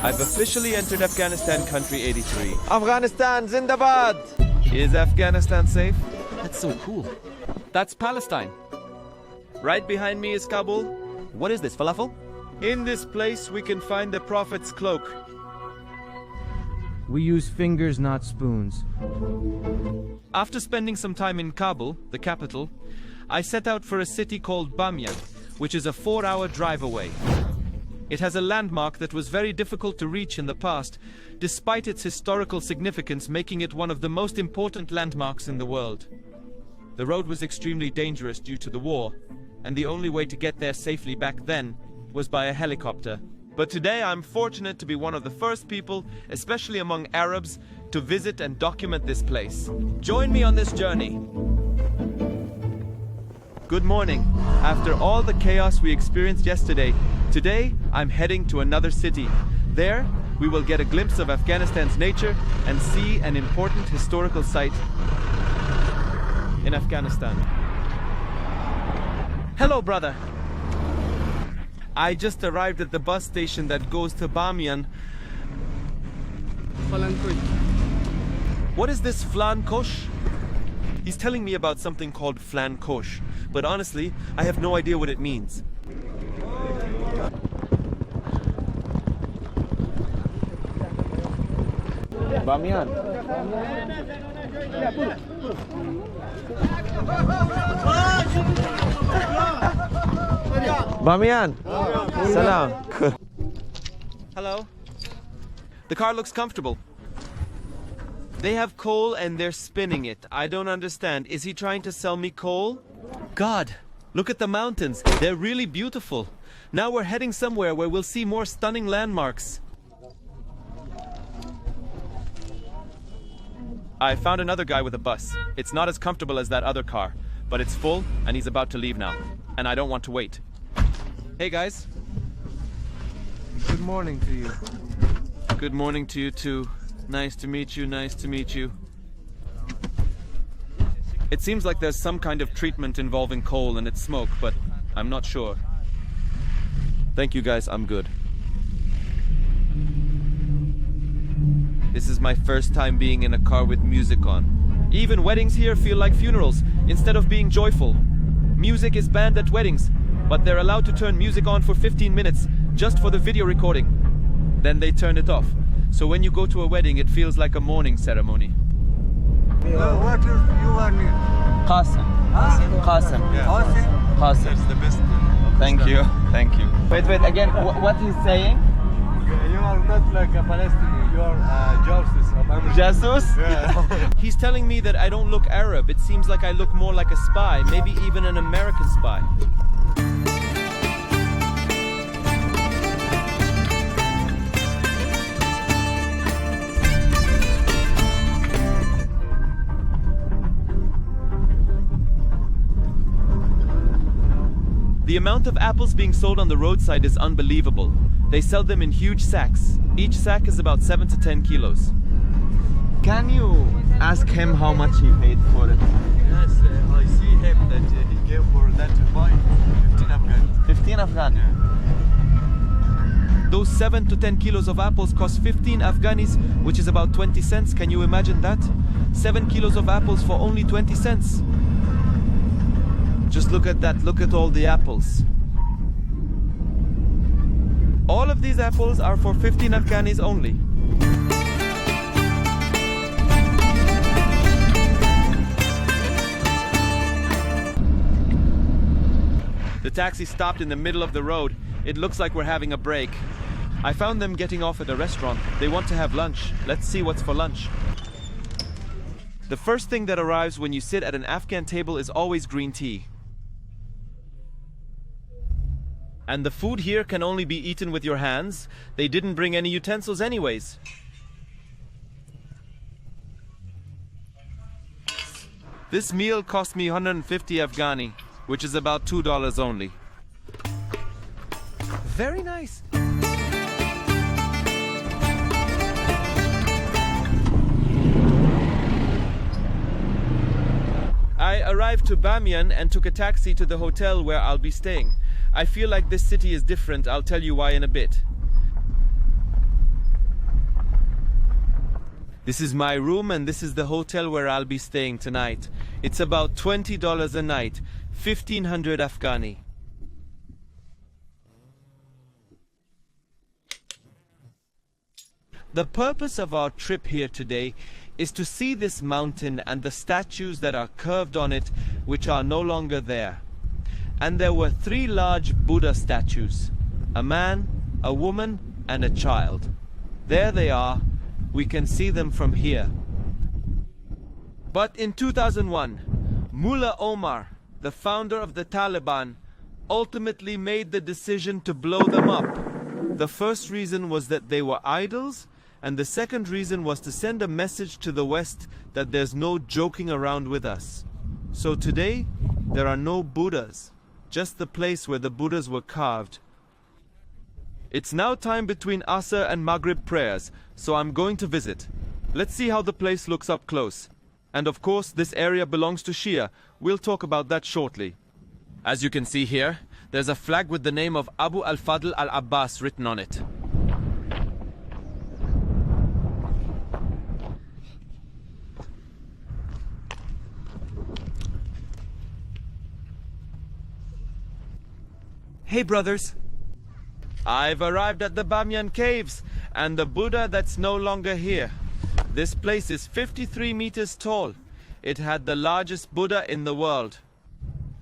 I've officially entered Afghanistan country 83. Afghanistan, Zindabad! Is Afghanistan safe? That's so cool. That's Palestine. Right behind me is Kabul. What is this, falafel? In this place we can find the Prophet's cloak. We use fingers, not spoons. After spending some time in Kabul, the capital, I set out for a city called Bamiyan, which is a 4-hour drive away. It has a landmark that was very difficult to reach in the past, despite its historical significance making it one of the most important landmarks in the world. The road was extremely dangerous due to the war, and the only way to get there safely back then was by a helicopter. But today I'm fortunate to be one of the first people, especially among Arabs, to visit and document this place. Join me on this journey. Good morning. After all the chaos we experienced yesterday, today I'm heading to another city. There, we will get a glimpse of Afghanistan's nature and see an important historical site in Afghanistan. Hello, brother. I just arrived at the bus station that goes to Bamiyan. What is this flan kosh? He's telling me about something called flan kosh, but honestly, I have no idea what it means. Bamiyan. Bamiyan. Salam. Hello. The car looks comfortable. They have coal and they're spinning it. I don't understand. Is he trying to sell me coal? God, look at the mountains. They're really beautiful. Now we're heading somewhere where we'll see more stunning landmarks. I found another guy with a bus. It's not as comfortable as that other car, but it's full and he's about to leave now. And I don't want to wait. Hey guys. Good morning to you. Good morning to you too. Nice to meet you, nice to meet you. It seems like there's some kind of treatment involving coal and its smoke, but I'm not sure. Thank you guys, I'm good. This is my first time being in a car with music on. Even weddings here feel like funerals, instead of being joyful. Music is banned at weddings, but they're allowed to turn music on for 15 minutes, just for the video recording. Then they turn it off. So when you go to a wedding, it feels like a mourning ceremony. What is your name? Qasim. Qasim. Qasim? Qasim. That's the best. Thank you. Thank you. Wait, again, what he's saying? You are not like a Palestinian, you are a jasus of Amir. Jesus? Yeah. He's telling me that I don't look Arab. It seems like I look more like a spy, maybe even an American spy. The amount of apples being sold on the roadside is unbelievable. They sell them in huge sacks. Each sack is about 7 to 10 kilos. Can you ask him how much he paid for it? Yes, I see him that he gave for that buy 15 Afghan. 15 Afghan. Those 7 to 10 kilos of apples cost 15 Afghanis, which is about 20 cents. Can you imagine that? 7 kilos of apples for only 20 cents. Just look at that, look at all the apples. All of these apples are for 15 Afghanis only. The taxi stopped in the middle of the road. It looks like we're having a break. I found them getting off at a restaurant. They want to have lunch. Let's see what's for lunch. The first thing that arrives when you sit at an Afghan table is always green tea. And the food here can only be eaten with your hands. They didn't bring any utensils anyways. This meal cost me 150 Afghani, which is about $2 only. Very nice. I arrived to Bamiyan and took a taxi to the hotel where I'll be staying. I feel like this city is different. I'll tell you why in a bit. This is my room and this is the hotel where I'll be staying tonight. It's about $20 a night, 1500 Afghani. The purpose of our trip here today is to see this mountain and the statues that are curved on it, which are no longer there. And there were 3 large Buddha statues, a man, a woman, and a child. There they are. We can see them from here. But in 2001, Mullah Omar, the founder of the Taliban, ultimately made the decision to blow them up. The first reason was that they were idols, and the second reason was to send a message to the West that there's no joking around with us. So today, there are no Buddhas, just the place where the Buddhas were carved. It's now time between Asr and Maghrib prayers, so I'm going to visit. Let's see how the place looks up close. And of course, this area belongs to Shia. We'll talk about that shortly. As you can see here, there's a flag with the name of Abu al-Fadl al-Abbas written on it. Hey brothers! I've arrived at the Bamiyan caves and the Buddha that's no longer here. This place is 53 meters tall. It had the largest Buddha in the world.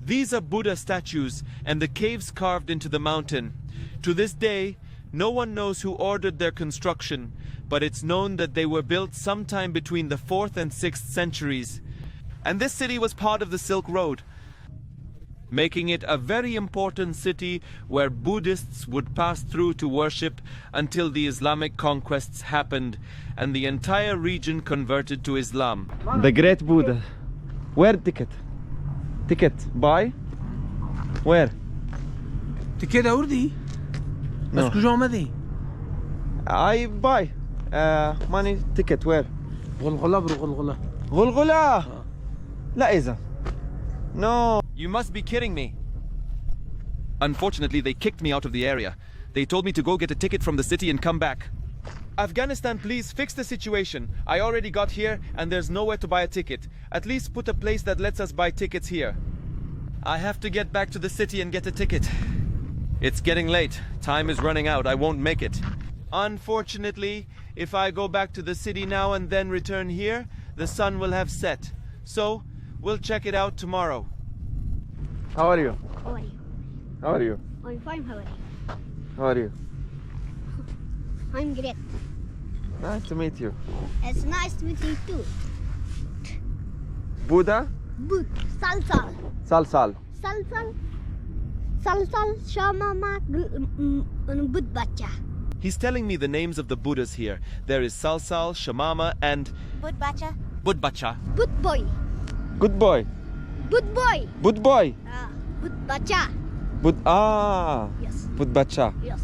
These are Buddha statues and the caves carved into the mountain. To this day, no one knows who ordered their construction, but it's known that they were built sometime between the 4th and 6th centuries. And this city was part of the Silk Road, making it a very important city where Buddhists would pass through to worship until the Islamic conquests happened and the entire region converted to Islam. The Great Buddha. Where ticket? Ticket. Buy? Where? تكيد أوردي بس No. كجوا مذي I buy. Money ticket where? غلغلة برو غلغلة Gulgula. لا إذا. No. You must be kidding me. Unfortunately, they kicked me out of the area. They told me to go get a ticket from the city and come back. Afghanistan, please fix the situation. I already got here and there's nowhere to buy a ticket. At least put a place that lets us buy tickets here. I have to get back to the city and get a ticket. It's getting late. Time is running out. I won't make it. Unfortunately, if I go back to the city now and then return here, the sun will have set. So, we'll check it out tomorrow. How are you? How are you? How are you? I'm fine, how are you? How are you? I'm great. Nice to meet you. It's nice to meet you too. Buddha? Boot, salsal. Salsal. Salsal. Salsal, shamama, bud bacha. He's telling me the names of the Buddhas here. There is Salsal, Shamama, and Bud bacha. Budbacha. Bud boy. Good boy. Bud boy. Good boy. Bud bacha. Yes. Bud bacha. Yes.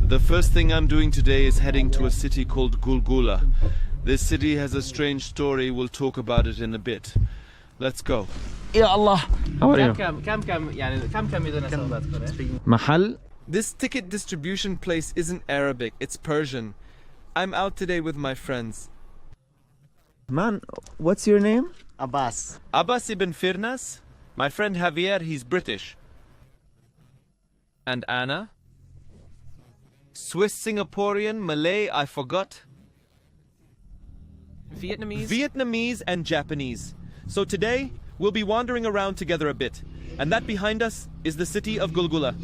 The first thing I'm doing today is heading to a city called Gulgula. This city has a strange story. We'll talk about it in a bit. Let's go. Ya Allah. How are you? محل. This ticket distribution place isn't Arabic, it's Persian. I'm out today with my friends. Man, what's your name? Abbas. Abbas ibn Firnas, my friend Javier, he's British. And Anna? Swiss, Singaporean, Malay, I forgot. Vietnamese and Japanese. So today, we'll be wandering around together a bit. And that behind us is the city of Gulgula.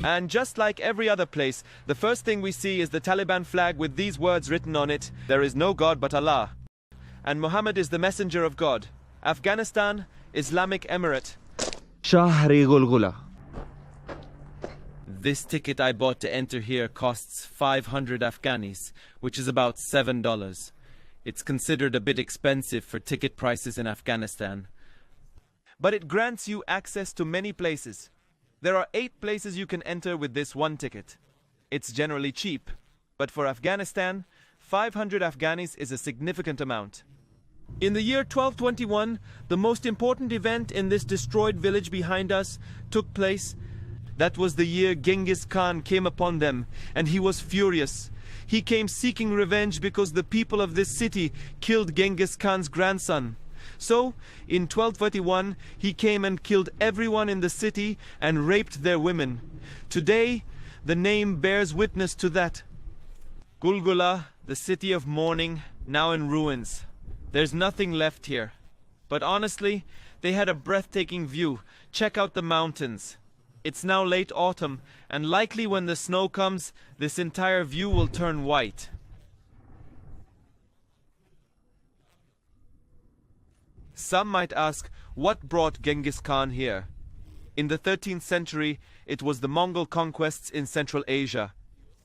And just like every other place, the first thing we see is the Taliban flag with these words written on it: "There is no God but Allah. And Muhammad is the messenger of God. Afghanistan, Islamic Emirate." Shahri Gulgula. This ticket I bought to enter here costs 500 Afghanis, which is about $7. It's considered a bit expensive for ticket prices in Afghanistan. But it grants you access to many places. There are 8 places you can enter with this one ticket. It's generally cheap, but for Afghanistan, 500 Afghanis is a significant amount. In the year 1221, the most important event in this destroyed village behind us took place. That was the year Genghis Khan came upon them, and he was furious. He came seeking revenge because the people of this city killed Genghis Khan's grandson. So, in 1231, he came and killed everyone in the city and raped their women. Today, the name bears witness to that. Gulgula, the city of mourning, now in ruins. There's nothing left here. But honestly, they had a breathtaking view. Check out the mountains. It's now late autumn, and likely when the snow comes, this entire view will turn white. Some might ask, what brought Genghis Khan here? In the 13th century, it was the Mongol conquests in Central Asia.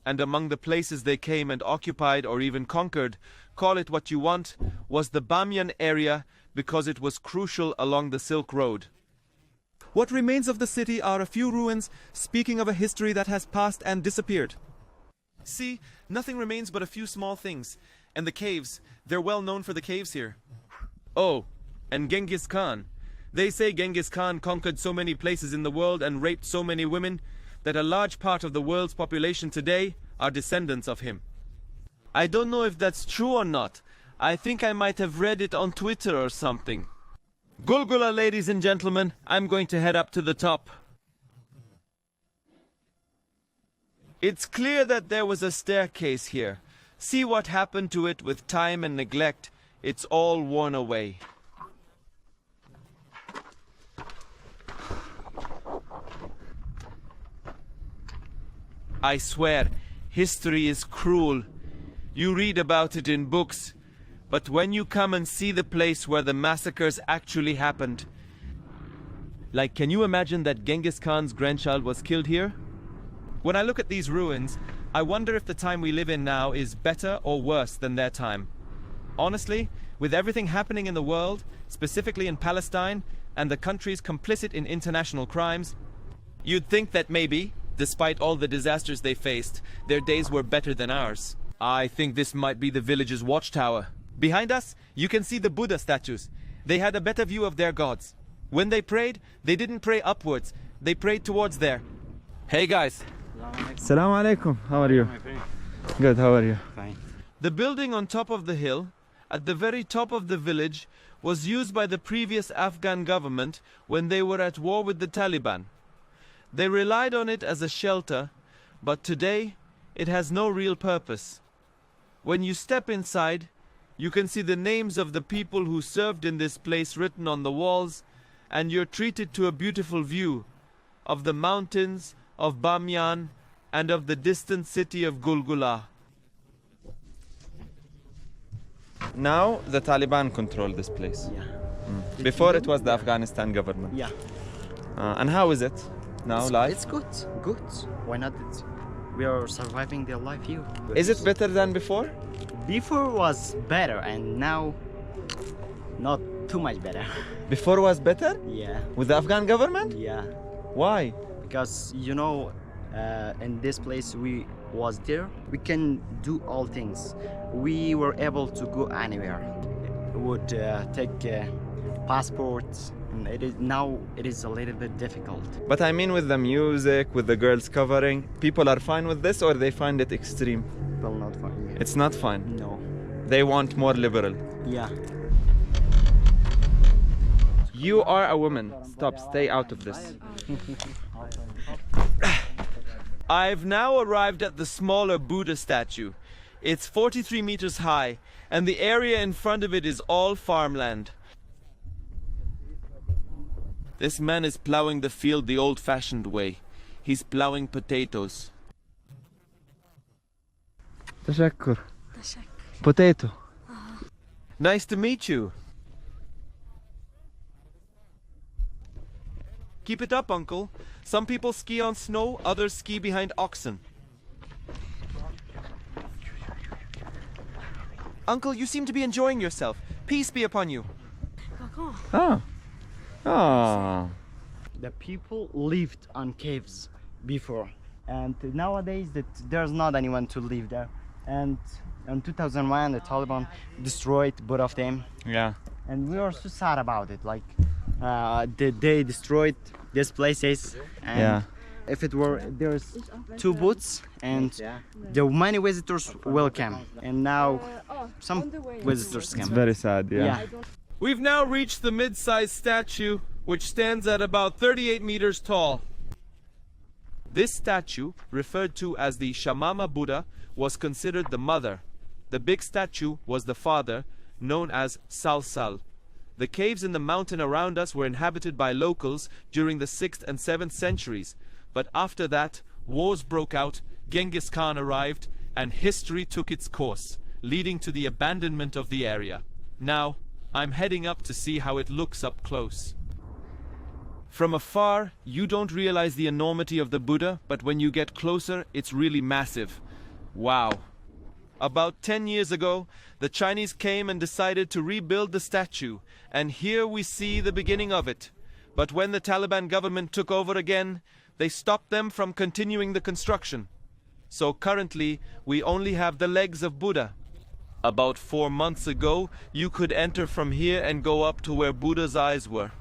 And among the places they came and occupied or even conquered, call it what you want, was the Bamiyan area because it was crucial along the Silk Road. What remains of the city are a few ruins, speaking of a history that has passed and disappeared. See, nothing remains but a few small things. And the caves, they're well known for the caves here. Oh, and Genghis Khan. They say Genghis Khan conquered so many places in the world and raped so many women that a large part of the world's population today are descendants of him. I don't know if that's true or not. I think I might have read it on Twitter or something. Gulgula, ladies and gentlemen, I'm going to head up to the top. It's clear that there was a staircase here. See what happened to it with time and neglect. It's all worn away. I swear, history is cruel. You read about it in books, but when you come and see the place where the massacres actually happened... Like, can you imagine that Genghis Khan's grandchild was killed here? When I look at these ruins, I wonder if the time we live in now is better or worse than their time. Honestly, with everything happening in the world, specifically in Palestine, and the countries complicit in international crimes, you'd think that maybe, despite all the disasters they faced, their days were better than ours. I think this might be the village's watchtower. Behind us, you can see the Buddha statues. They had a better view of their gods. When they prayed, they didn't pray upwards. They prayed towards there. Hey guys. Assalamu alaikum. How are you? Good, how are you? Fine. The building on top of the hill, at the very top of the village, was used by the previous Afghan government when they were at war with the Taliban. They relied on it as a shelter, but today it has no real purpose. When you step inside, you can see the names of the people who served in this place written on the walls, and you're treated to a beautiful view of the mountains of Bamiyan and of the distant city of Gulgula. Now the Taliban control this place. Yeah. Before it was the Afghanistan government. Yeah. And how is it now, life? It's good. Good. Why not? We are surviving their life here. Is it better than before? Before was better, and now not too much better. Before was better? Yeah. With the Afghan government? Yeah. Why? Because in this place we was there, we can do all things. We were able to go anywhere. We would take passports. And now it is a little bit difficult. But I mean with the music, with the girls covering, people are fine with this or they find it extreme? Well, not fine. It's not fine. No. They want more liberal. Yeah. You are a woman. Stop, stay out of this. I've now arrived at the smaller Buddha statue. It's 43 meters high, and the area in front of it is all farmland. This man is plowing the field the old-fashioned way. He's plowing potatoes. Tashakkur. Potato. Nice to meet you. Keep it up, uncle. Some people ski on snow, others ski behind oxen. Uncle, you seem to be enjoying yourself. Peace be upon you. Ah. Ah. The people lived on caves before, and nowadays that there's not anyone to live there, and In 2001, the Taliban destroyed both of them, Yeah. and we are so sad about it. Like, they destroyed these places, and Yeah. if it were, there's two booths, and the many visitors will come, and now some visitors It's come. very sad, yeah. We've now reached the mid-sized statue, which stands at about 38 meters tall. This statue, referred to as the Shamama Buddha, was considered the mother. The big statue was the father, known as Salsal. The caves in the mountain around us were inhabited by locals during the 6th and 7th centuries. But after that, wars broke out, Genghis Khan arrived, and history took its course, leading to the abandonment of the area. Now, I'm heading up to see how it looks up close. From afar, you don't realize the enormity of the Buddha, but when you get closer, it's really massive. Wow. About 10 years ago, the Chinese came and decided to rebuild the statue, and here we see the beginning of it. But when the Taliban government took over again, they stopped them from continuing the construction. So currently, we only have the legs of Buddha. About 4 months ago, you could enter from here and go up to where Buddha's eyes were.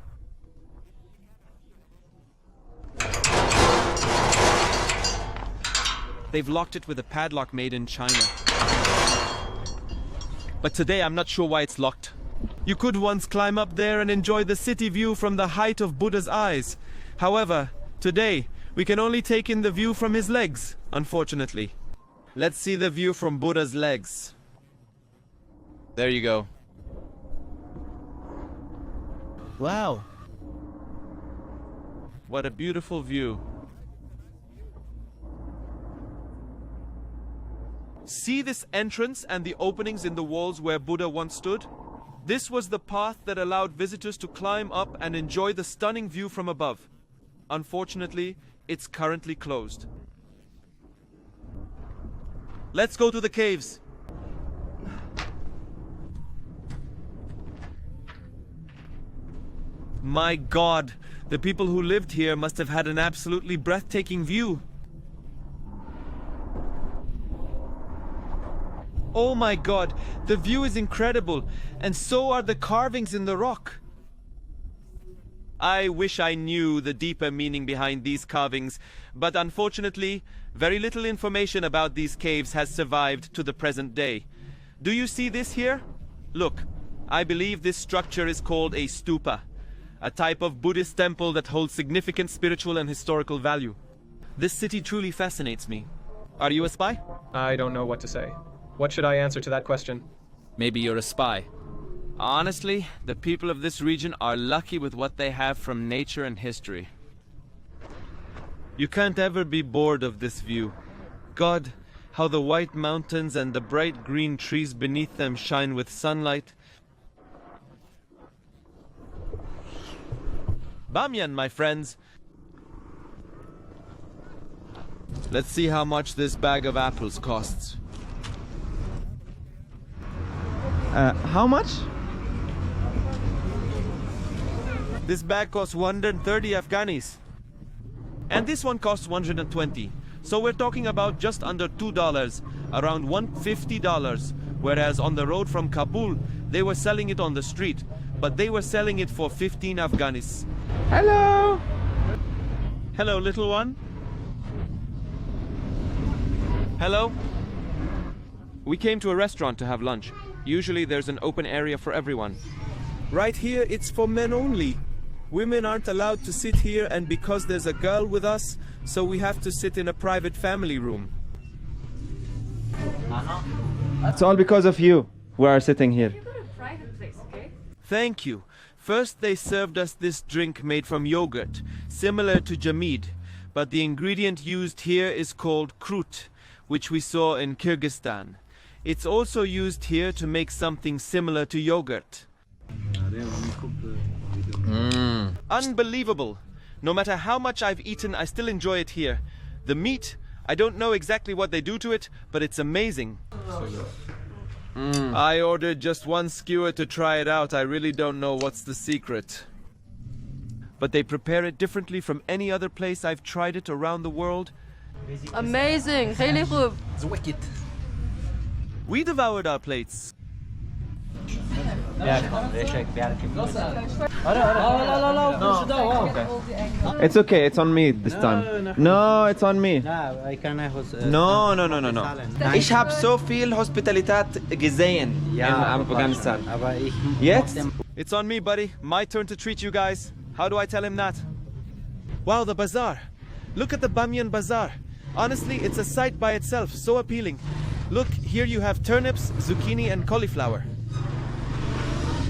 They've locked it with a padlock made in China. But today I'm not sure why it's locked. You could once climb up there and enjoy the city view from the height of Buddha's eyes. However, today we can only take in the view from his legs, unfortunately. Let's see the view from Buddha's legs. There you go. Wow. What a beautiful view. See this entrance and the openings in the walls where Buddha once stood? This was the path that allowed visitors to climb up and enjoy the stunning view from above. Unfortunately, it's currently closed. Let's go to the caves. My God, the people who lived here must have had an absolutely breathtaking view. Oh my God, the view is incredible, and so are the carvings in the rock. I wish I knew the deeper meaning behind these carvings, but unfortunately, very little information about these caves has survived to the present day. Do you see this here? Look, I believe this structure is called a stupa, a type of Buddhist temple that holds significant spiritual and historical value. This city truly fascinates me. Are you a spy? I don't know what to say. What should I answer to that question? Maybe you're a spy. Honestly, the people of this region are lucky with what they have from nature and history. You can't ever be bored of this view. God, how the white mountains and the bright green trees beneath them shine with sunlight. Bamiyan, my friends. Let's see how much this bag of apples costs. How much? This bag costs 130 Afghanis. And this one costs 120. So we're talking about just under $2, around $150. Whereas on the road from Kabul, they were selling it on the street, but they were selling it for 15 Afghanis. Hello! Hello, little one. Hello? We came to a restaurant to have lunch. Usually there's an open area for everyone. Right here, it's for men only. Women aren't allowed to sit here, and because there's a girl with us, so we have to sit in a private family room. It's all because of you. We are sitting here. Thank you. First they served us this drink made from yogurt, similar to jamid, but the ingredient used here is called krut, which we saw in Kyrgyzstan. It's also used here to make something similar to yogurt. Unbelievable! No matter how much I've eaten, I still enjoy it here. The meat, I don't know exactly what they do to it, but it's amazing. I ordered just one skewer to try it out. I really don't know what's the secret. But they prepare it differently from any other place I've tried it around the world. Amazing! خیلی خوب. We devoured our plates. It's okay, it's on me this time. No, it's on me. No. Ich habe so viel Hospitalität gesehen in Afghanistan. Jetzt? It's on me, buddy. My turn to treat you guys. How do I tell him that? Wow, the bazaar. Look at the Bamiyan bazaar. Honestly, it's a sight by itself, so appealing. Look, here you have turnips, zucchini and cauliflower.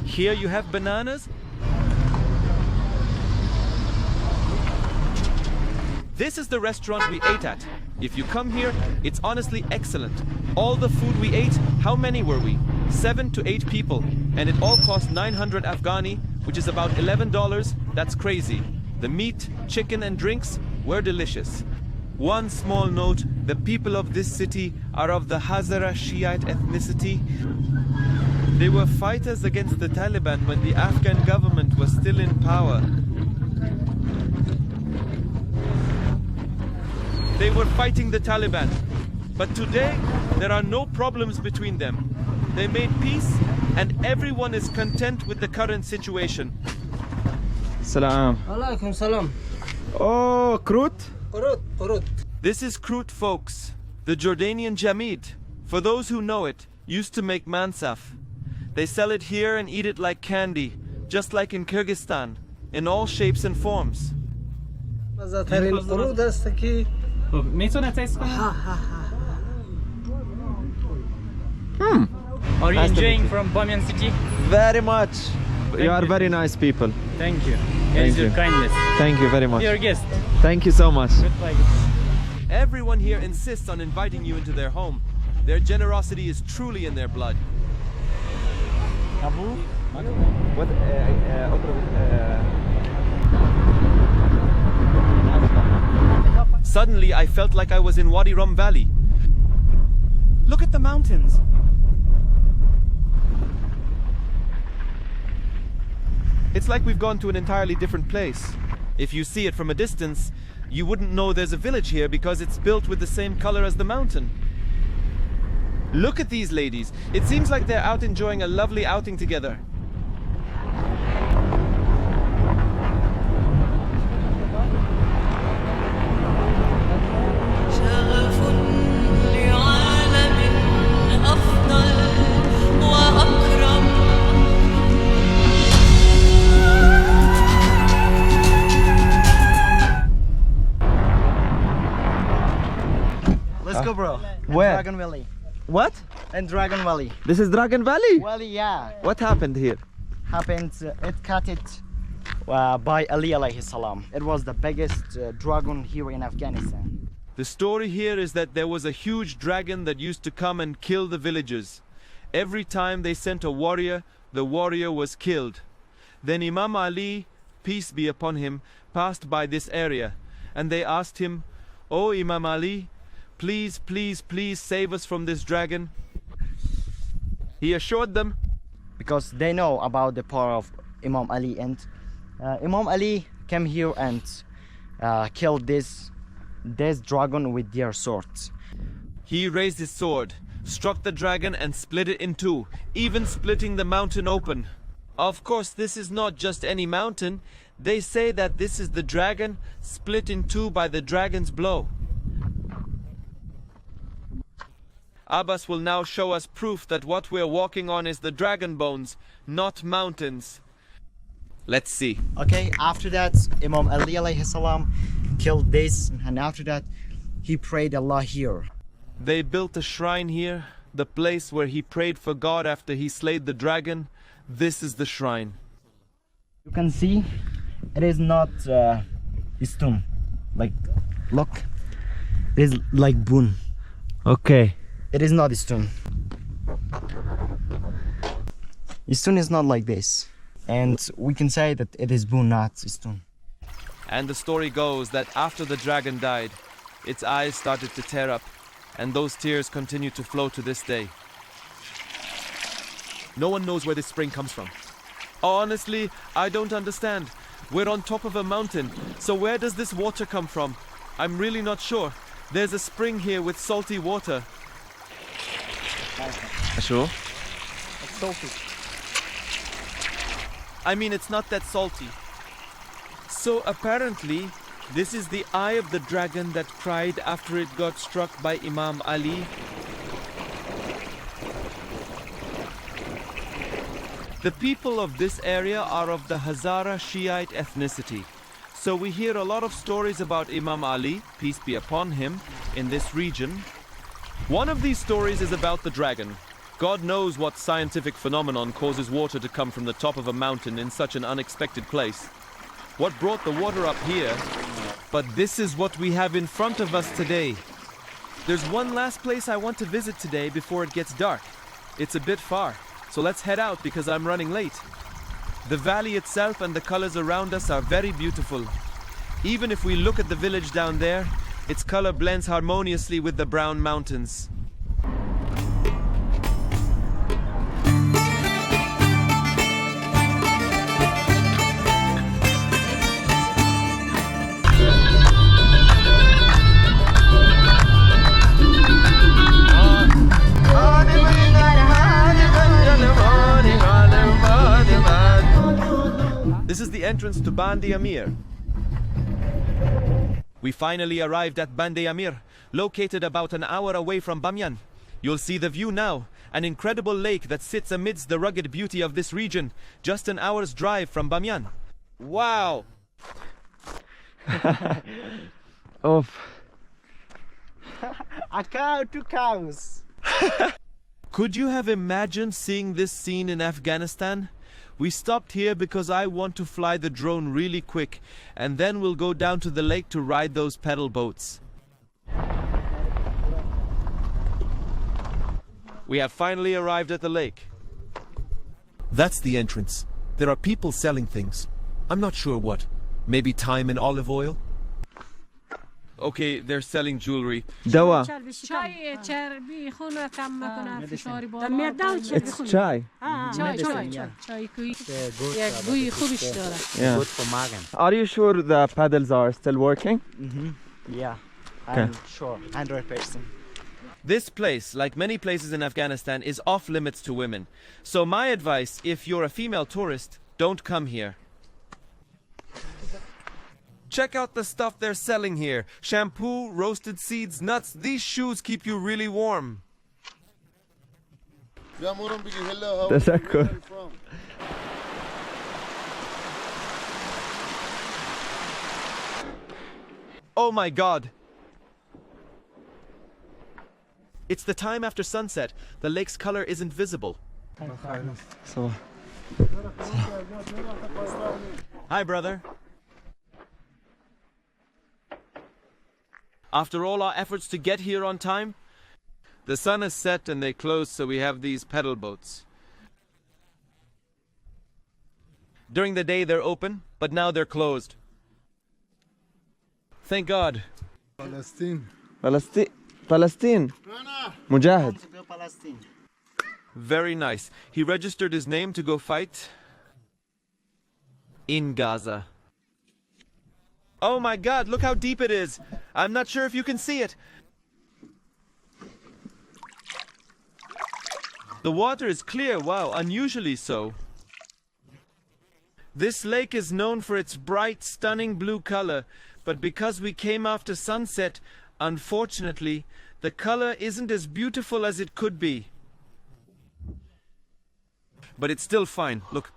Here you have bananas. This is the restaurant we ate at. If you come here, it's honestly excellent. All the food we ate, how many were we? 7 to 8 people. And it all cost 900 Afghani, which is about $11. That's crazy. The meat, chicken and drinks were delicious. One small note, the people of this city are of the Hazara Shiite ethnicity. They were fighters against the Taliban when the Afghan government was still in power. They were fighting the Taliban. But today, there are no problems between them. They made peace and everyone is content with the current situation. Salam. Alaikum salam. Oh, Krut? Urut. This is Krut, folks. The Jordanian jamid, for those who know it, used to make mansaf. They sell it here and eat it like candy, just like in Kyrgyzstan, in all shapes and forms. Are you enjoying from Bamiyan city? Very much. You are very nice people. Thank you. Here's your kindness. Thank you very much. Your guest. Thank you so much. Goodbye. Everyone here insists on inviting you into their home. Their generosity is truly in their blood. What? Suddenly, I felt like I was in Wadi Rum Valley. Look at the mountains. It's like we've gone to an entirely different place. If you see it from a distance, you wouldn't know there's a village here because it's built with the same color as the mountain. Look at these ladies. It seems like they're out enjoying a lovely outing together. Let's go, bro. Where? Dragon Valley. What? In Dragon Valley. This is Dragon Valley? Valley, yeah. What happened here? It cut it by Ali alayhi salam. It was the biggest dragon here in Afghanistan. The story here is that there was a huge dragon that used to come and kill the villagers. Every time they sent a warrior, the warrior was killed. Then Imam Ali, peace be upon him, passed by this area, and they asked him, "Oh Imam Ali, please, please, please save us from this dragon." He assured them, because they know about the power of Imam Ali, and Imam Ali came here and killed this dragon with their swords. He raised his sword, struck the dragon and split it in two, even splitting the mountain open. Of course, this is not just any mountain. They say that this is the dragon split in two by the dragon's blow. Abbas will now show us proof that what we're walking on is the dragon bones, not mountains. Let's see. Okay, after that, Imam Ali alayhi salam killed this, and after that, he prayed Allah here. They built a shrine here, the place where he prayed for God after he slayed the dragon. This is the shrine. You can see, it is not stone. Like, look, it is like bone. Okay. It is not stone. Stone is not like this. And we can say that it is bone, not stone. And the story goes that after the dragon died, its eyes started to tear up, and those tears continue to flow to this day. No one knows where this spring comes from. Honestly, I don't understand. We're on top of a mountain, so where does this water come from? I'm really not sure. There's a spring here with salty water. شو؟ It's salty. I mean, it's not that salty. So apparently, this is the eye of the dragon that cried after it got struck by Imam Ali. The people of this area are of the Hazara Shiite ethnicity. So we hear a lot of stories about Imam Ali, peace be upon him, in this region. One of these stories is about the dragon. God knows what scientific phenomenon causes water to come from the top of a mountain in such an unexpected place. What brought the water up here? But this is what we have in front of us today. There's one last place I want to visit today before it gets dark. It's a bit far, so let's head out because I'm running late. The valley itself and the colors around us are very beautiful. Even if we look at the village down there, its color blends harmoniously with the brown mountains. This is the entrance to Bandi Amir. We finally arrived at Bandi Amir, located about an hour away from Bamiyan. You'll see the view now, an incredible lake that sits amidst the rugged beauty of this region, just an hour's drive from Bamiyan. Wow! Oof. A cow, 2 cows. Could you have imagined seeing this scene in Afghanistan? We stopped here because I want to fly the drone really quick, and then we'll go down to the lake to ride those pedal boats. We have finally arrived at the lake. That's the entrance. There are people selling things. I'm not sure what. Maybe thyme and olive oil? Okay, they're selling jewelry. دواء. It's chai. Yeah. Good for magen. Are you sure the paddles are still working? Yeah, Okay. I'm sure, 100%. This place, like many places in Afghanistan, is off limits to women. So my advice, if you're a female tourist, don't come here. Check out the stuff they're selling here. Shampoo, roasted seeds, nuts. These shoes keep you really warm. تشكر. Oh my God! It's the time after sunset. The lake's color isn't visible. So. Hi, brother. After all our efforts to get here on time, the sun has set and they closed, so we have these pedal boats. During the day they're open, but now they're closed. Thank God. Palestine. Palestine. Mujahid. Very nice. He registered his name to go fight in Gaza. Oh my God, look how deep it is. I'm not sure if you can see it. The water is clear, wow, unusually so. This lake is known for its bright, stunning blue color, but because we came after sunset, unfortunately, the color isn't as beautiful as it could be. But it's still fine, look.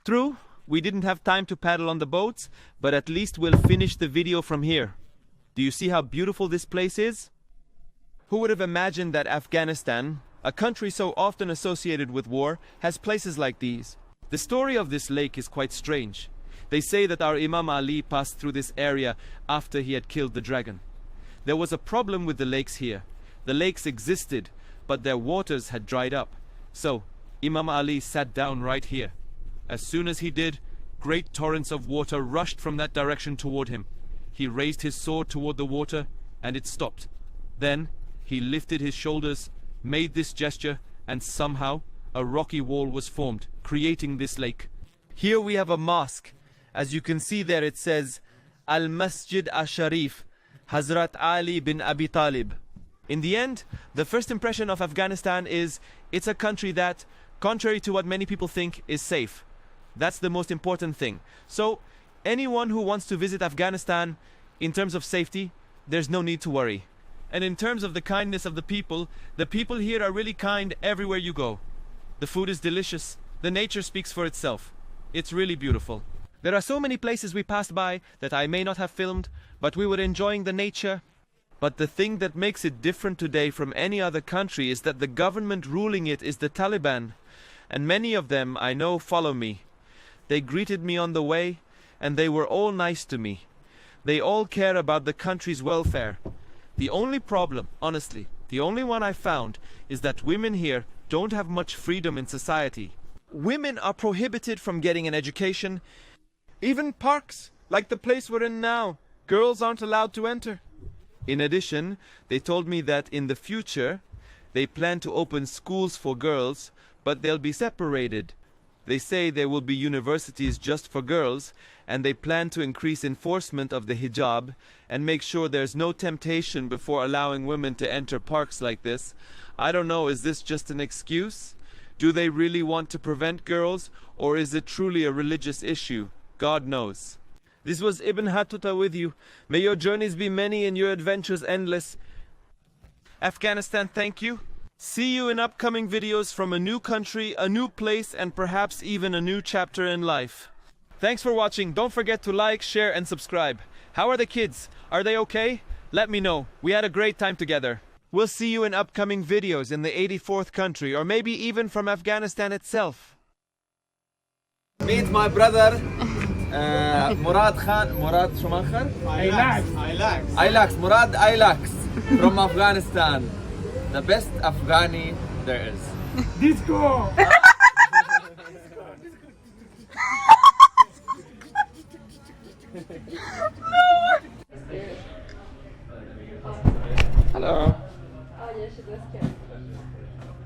True, we didn't have time to paddle on the boats, but at least we'll finish the video from here. Do you see how beautiful this place is? Who would have imagined that Afghanistan, a country so often associated with war, has places like these? The story of this lake is quite strange. They say that our Imam Ali passed through this area after he had killed the dragon. There was a problem with the lakes here. The lakes existed, but their waters had dried up. So, Imam Ali sat down right here. As soon as he did, great torrents of water rushed from that direction toward him. He raised his sword toward the water, and it stopped. Then, he lifted his shoulders, made this gesture, and somehow, a rocky wall was formed, creating this lake. Here we have a mosque. As you can see there, it says, Al-Masjid Al-Sharif, Hazrat Ali bin Abi Talib. In the end, the first impression of Afghanistan is it's a country that, contrary to what many people think, is safe. That's the most important thing. So, anyone who wants to visit Afghanistan, in terms of safety, there's no need to worry. And in terms of the kindness of the people here are really kind everywhere you go. The food is delicious. The nature speaks for itself. It's really beautiful. There are so many places we passed by that I may not have filmed, but we were enjoying the nature. But the thing that makes it different today from any other country is that the government ruling it is the Taliban. And many of them, I know, follow me. They greeted me on the way, and they were all nice to me. They all care about the country's welfare. The only problem, honestly, the only one I found, is that women here don't have much freedom in society. Women are prohibited from getting an education. Even parks, like the place we're in now, girls aren't allowed to enter. In addition, they told me that in the future, they plan to open schools for girls, but they'll be separated. They say there will be universities just for girls, and they plan to increase enforcement of the hijab and make sure there's no temptation before allowing women to enter parks like this. I don't know, is this just an excuse? Do they really want to prevent girls, or is it truly a religious issue? God knows. This was Ibn Hattuta with you. May your journeys be many and your adventures endless. Afghanistan, thank you. See you in upcoming videos from a new country, a new place, and perhaps even a new chapter in life. Thanks for watching. Don't forget to like, share, and subscribe. How are the kids? Are they okay? Let me know. We had a great time together. We'll see you in upcoming videos in the 84th country, or maybe even from Afghanistan itself. Meet my brother, Murad Khan. Murad Shumakhar? Ilax. Murad Ilax from Afghanistan. The best Afghani there is. Disco! Hello. Oh, yeah, she does care.